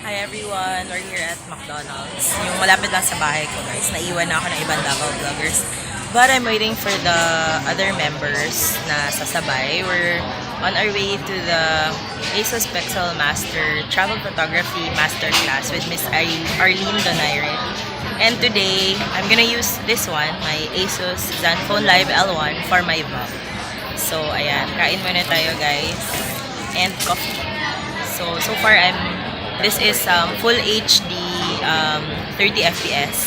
Hi everyone! We're here at McDonald's. Yung malapit lang sa bahay ko guys. Naiwan na ako ng ibang Davao vloggers. But I'm waiting for the other members na sasabay. We're on our way to the Asus Pixel Master Travel Photography Masterclass with Miss Arlene Donaire. And today, I'm gonna use this one, my Asus ZenFone Live L1 for my vlog. So ayan, kain muna tayo guys. And coffee. So far this is full HD 30 FPS.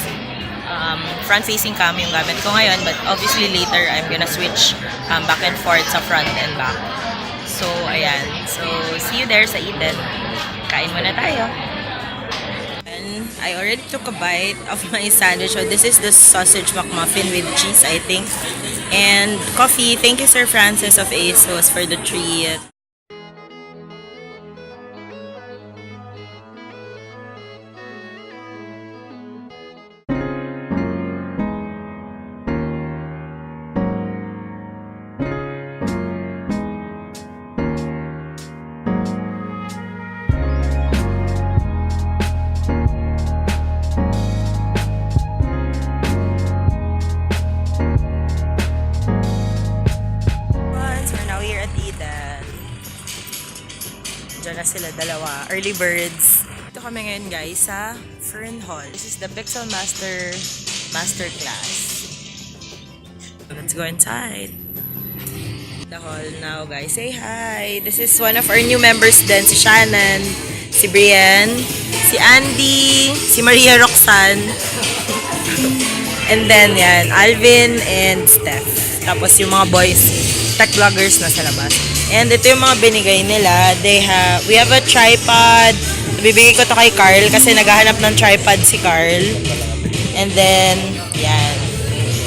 Front-facing cam yung gamit ko ngayon, but obviously later I'm gonna switch back and forth sa front and back. So ayan. So see you there sa Eden. Kain muna tayo. And I already took a bite of my sandwich. So this is the sausage McMuffin with cheese, I think. And coffee. Thank you Sir Francis of ASUS for the treat. Diyan na sila dalawa, early birds. Ito kami ngayon guys sa Fern Hall. This is the Pixel Masterclass. Let's go inside the hall now guys. Say hi! This is one of our new members din, si Shannon, si Brian, si Andy, si Maria Roxanne, and then yan, Alvin and Steph. Tapos yung mga boys, tech vloggers na sa labas. And ito yung mga binigay nila. We have a tripod. Bibigay ko to kay Carl kasi naghahanap ng tripod si Carl. And then, yan.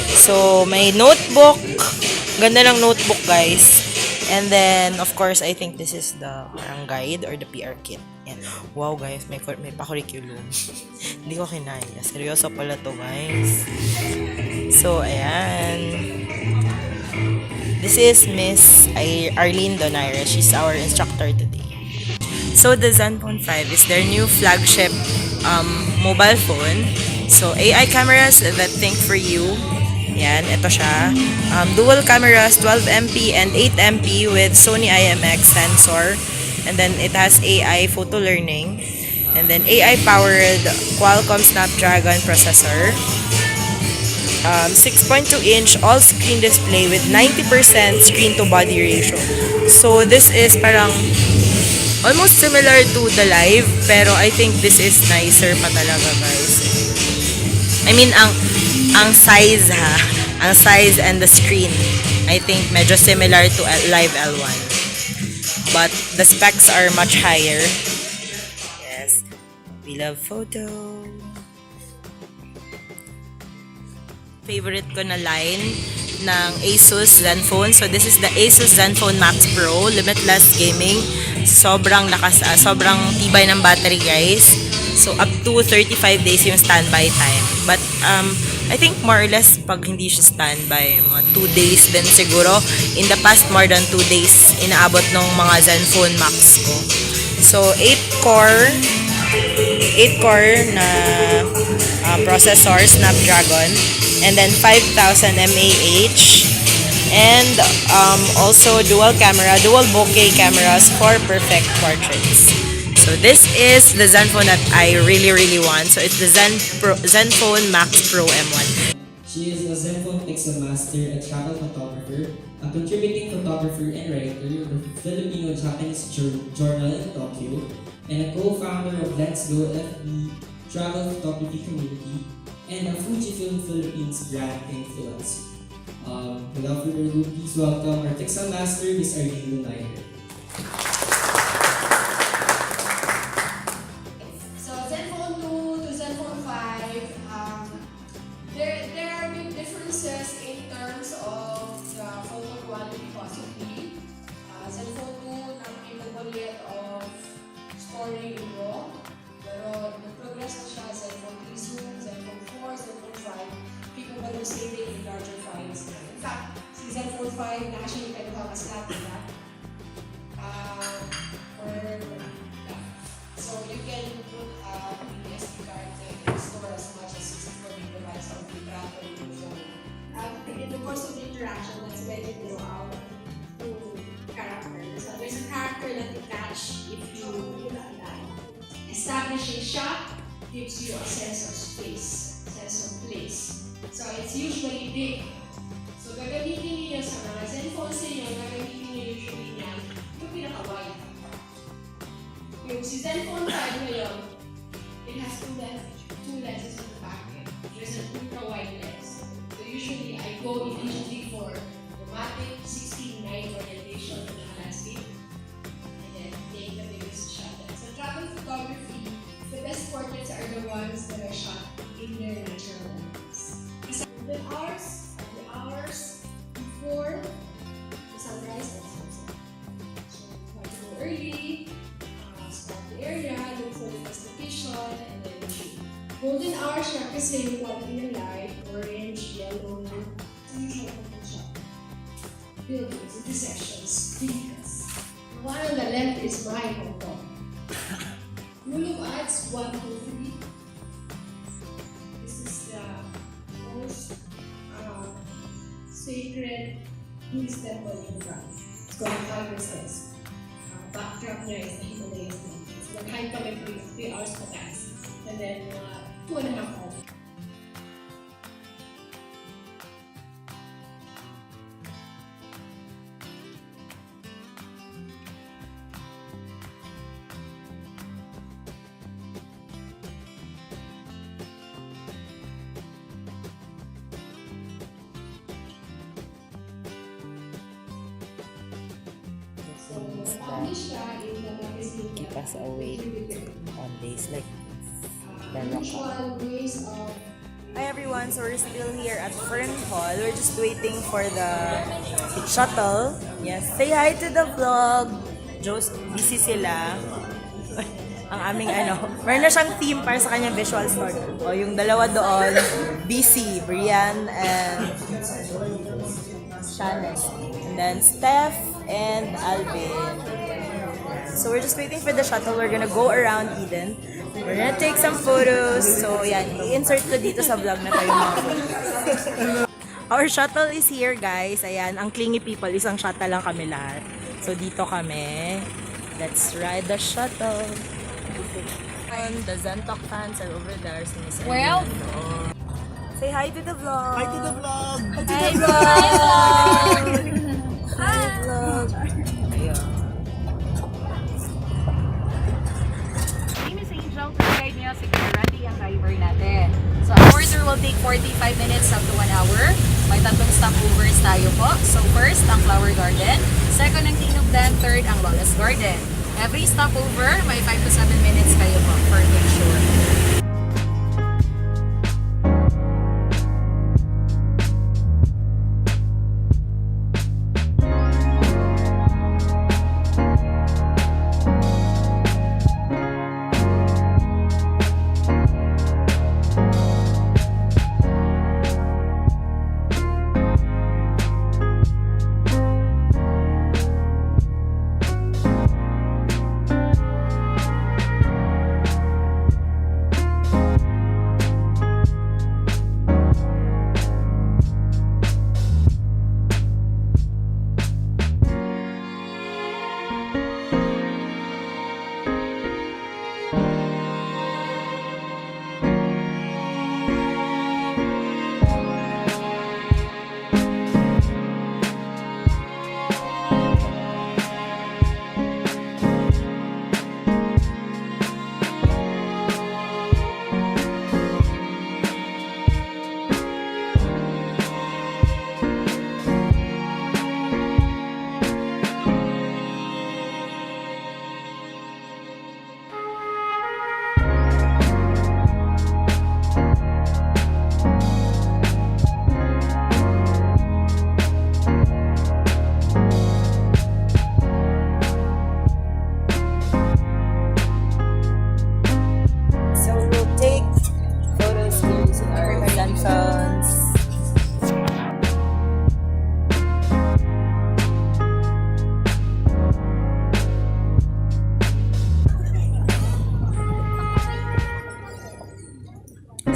So, may notebook. Ganda ng notebook, guys. And then, of course, I think this is the parang guide or the PR kit. Yan. Wow, guys. May pa-curriculum. Hindi ko kinaya. Seryoso pala to, guys. So, ayan. This is Miss Arlene Donaire. She's our instructor today. So the ZenFone 5 is their new flagship mobile phone. So AI cameras that think for you. Yan, ito siya. Dual cameras, 12MP and 8MP with Sony IMX sensor. And then it has AI photo learning. And then AI powered Qualcomm Snapdragon processor. 6.2-inch all-screen display with 90% screen-to-body ratio. So, this is parang almost similar to the Live, pero I think this is nicer pa talaga, guys. I mean, ang size ha, ang size and the screen, I think medyo similar to Live L1. But the specs are much higher. Yes, we love photo. Favorite ko na line ng Asus ZenFone. So this is the Asus ZenFone Max Pro, limitless gaming. Sobrang lakas, sobrang tibay ng battery, guys. So up to 35 days yung standby time. But I think more or less pag hindi siya standby, mga 2 days din siguro. In the past, more than 2 days inaabot ng mga ZenFone Max ko. So 8-core na processor, Snapdragon. And then 5,000 mAh, and also dual bokeh cameras for perfect portraits. So this is the ZenFone that I really want. So it's the ZenFone Max Pro M1. She is a ZenFone Pixel Master, a travel photographer, a contributing photographer and writer of the Filipino-Japanese journal in Tokyo, and a co-founder of Let's Go FB Travel Photography Community, and a Fujifilm Philippines brand influencer. Without further ado, please welcome our Pixel Master, Miss Arlene Donaire. So ZenFone 2 to ZenFone 5, there are big differences in terms of the photo quality possibly. ZenFone 2 not capable yet of storing in RAW, pero nag-progress na siya. ZenFone 3 Zoom, ZenFone 4, ZenFone 5, capable of saving in larger files. In fact, si ZenFone 5 na actually can have a snap, diba? let it grow out to character. So there's a character that you catch if you put a line. Establishing shot gives you a sense of space, sense of place. So it's usually big. So gagamitin niyo sa mga ZenFones niyo, gagamitin niyo usually niya yung pinaka-wide. Yung si ZenFone 5 ngayon, it has two lenses in the back. There's an ultra-wide lens. So usually I go immediately for dramatic 16:9 orientation in the landscape and then take the biggest shot. So travel photography, the best portraits are the ones that are shot in their natural lights. The hours before the sunrise and sunset. So try to go early, start the area, look for the location, and then shoot. Golden hours siya kasi yung quality ng light, orange, yellow, and usual shot. Buildings, intersections, vehicles. The one on the left is my Hong Kong. Rule of Arts 1 to 3. This is the most sacred Buddhist temple in France. It's called Tiger Sense. Backdrop niya is the Himalayas mountains. So nag-hike kami for 3 hours pataas. And then 2.5 hours. Keep us awake on days like this. Hi everyone, so we're still here at Fern Hall. We're just waiting for the shuttle. Yes, say hi to the vlog. Joe's busy sila. Ang aming meron na siyang theme para sa kanyang visual story. O yung dalawa doon, busy, Brian and Shannon. And then Steph and Alvin. So we're just waiting for the shuttle. We're gonna go around Eden. We're gonna take some photos. So yan, i-insert ko dito sa vlog na tayo mga Our shuttle is here, guys. Ayan, ang clingy people, isang shuttle lang kami lahat. So dito kami. Let's ride the shuttle. And the Zentalk fans are over there. Well, say hi to the vlog. Hi to the vlog! Hi to the vlog! Hi vlog! Ayun. guide niya security ang driver natin. So, our tour will take 45 minutes up to 1 hour. May 3 stopovers tayo po. So, first, ang Flower Garden. Second, ang Tinugdan. Third, ang Lotus Garden. Every stopover, may 5 to 7 minutes kayo po for make sure.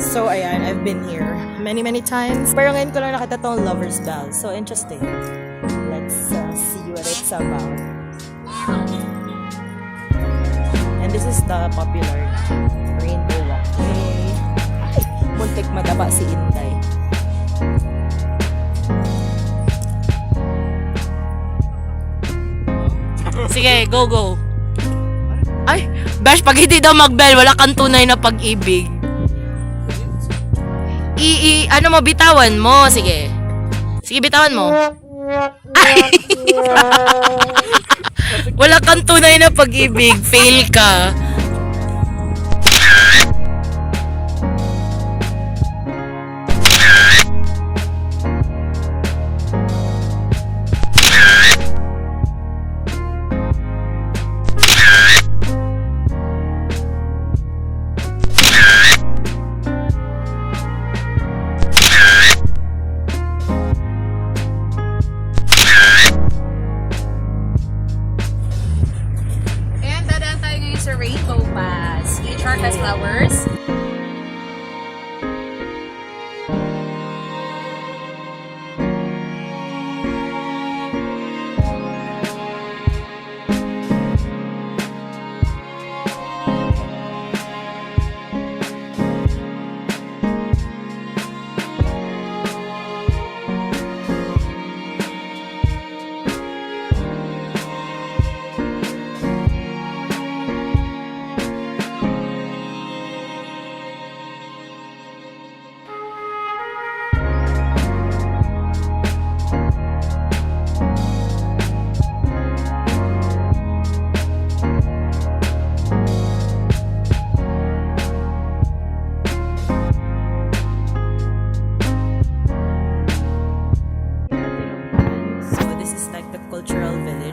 So, ayan, I've been here many times. Pero ngayon ko lang nakita tong Lover's Bell. So, interesting. it's about. And this is the popular rainbow walkway. Ay, muntik madapa si Inday. Sige, go. Ay, Bash, pag hindi daw mag-bell, wala kang tunay na pag-ibig. Ano mo, bitawan mo. Sige. Sige, bitawan mo. Ay! Wala kang tunay na pag-ibig. Fail ka. Rainbow Pass. Each heart has flowers.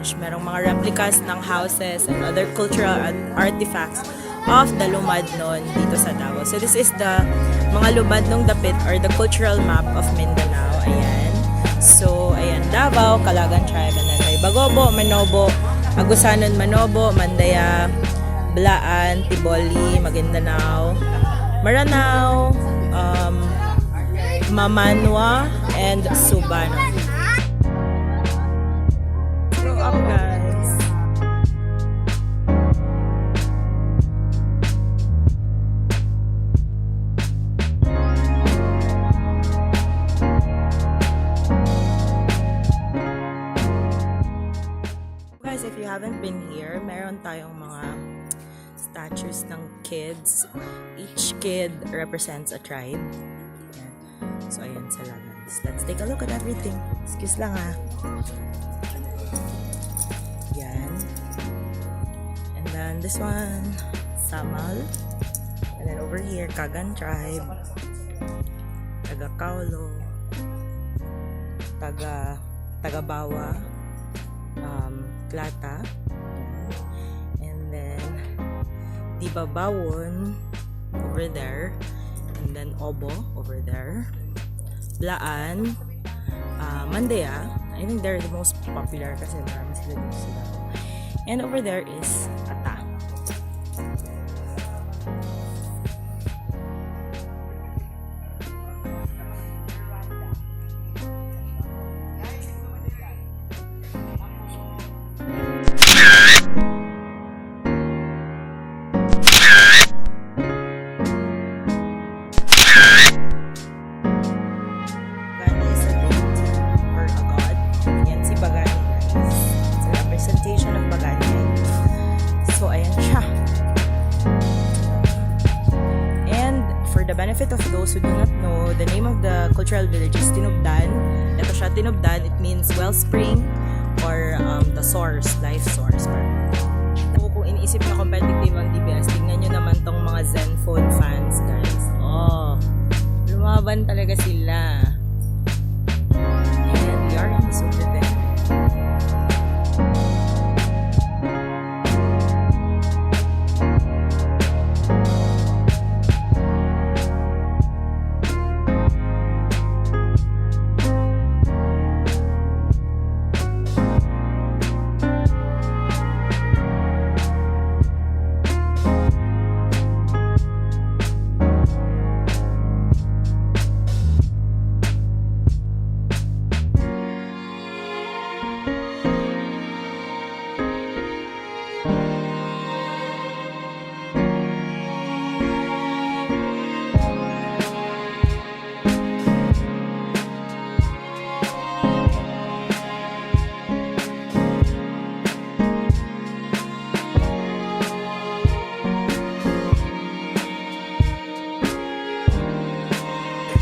Merong mga replicas ng houses and other cultural artifacts of the lumad noon dito sa Davao. So this is the mga lumad ng dapit or the cultural map of Mindanao. Ayan. So, ayan, Davao, Calagan Tribe, and then may Bagobo, Manobo, Agusanon, Manobo, Mandaya, Blaan, Tiboli, Maguindanao, Maranao, Mamanwa, and Subano. Up, guys. Guys, if you haven't been here, meron tayong mga statues ng kids. Each kid represents a tribe. Ayan. So, ayan sila, guys. Let's take a look at everything. Excuse lang, ha. Yan. And then this one, Samal. And then over here, Kagan Tribe. Taga Kaulo. Tagabawa. Klata. And then Dibabawon over there. And then Obo over there. Blaan. Mandaya. I think they're the most popular kasi marami sila dito sila. And over there is Ata. Benefit of those who do not know, the name of the cultural village is Tinubdan. Ito siya, Tinubdan, it means wellspring or the source, life source. Kung iniisip na competitive ang DBS, tingnan nyo naman tong mga ZenFone fans, guys. Oh, lumaban talaga sila. And we are in the SuperStay.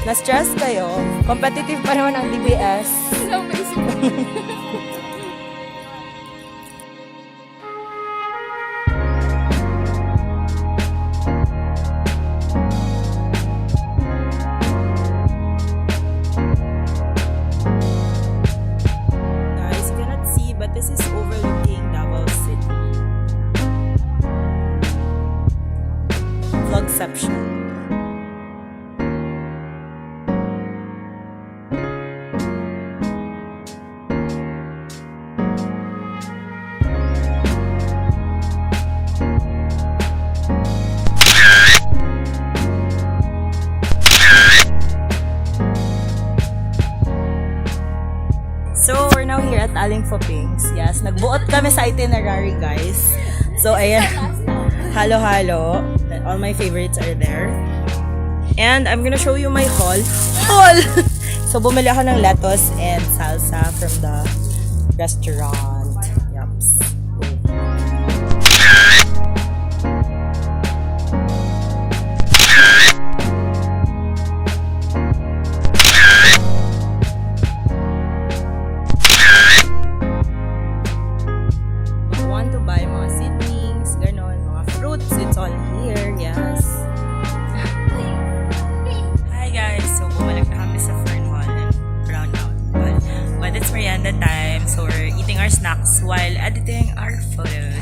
Na-stress kayo? Competitive pa naman ang DBS. So, basically. Guys, you cannot see, but this is overlooking Davao City. Vlogception. So, we're now here at Aling Fopings. Yes, nagbuot kami sa itinerary, guys. So, ayan. Halo-halo. All my favorites are there. And I'm gonna show you my haul. Haul! So, bumili ako ng lettuce and salsa from the restaurant. Yups. Want to buy mga seedlings, ganon, mga fruits, it's all here, yes. Hi guys, so bumalik na kami sa Fern Hall and brown out. But it's merienda time, so we're eating our snacks while editing our photos.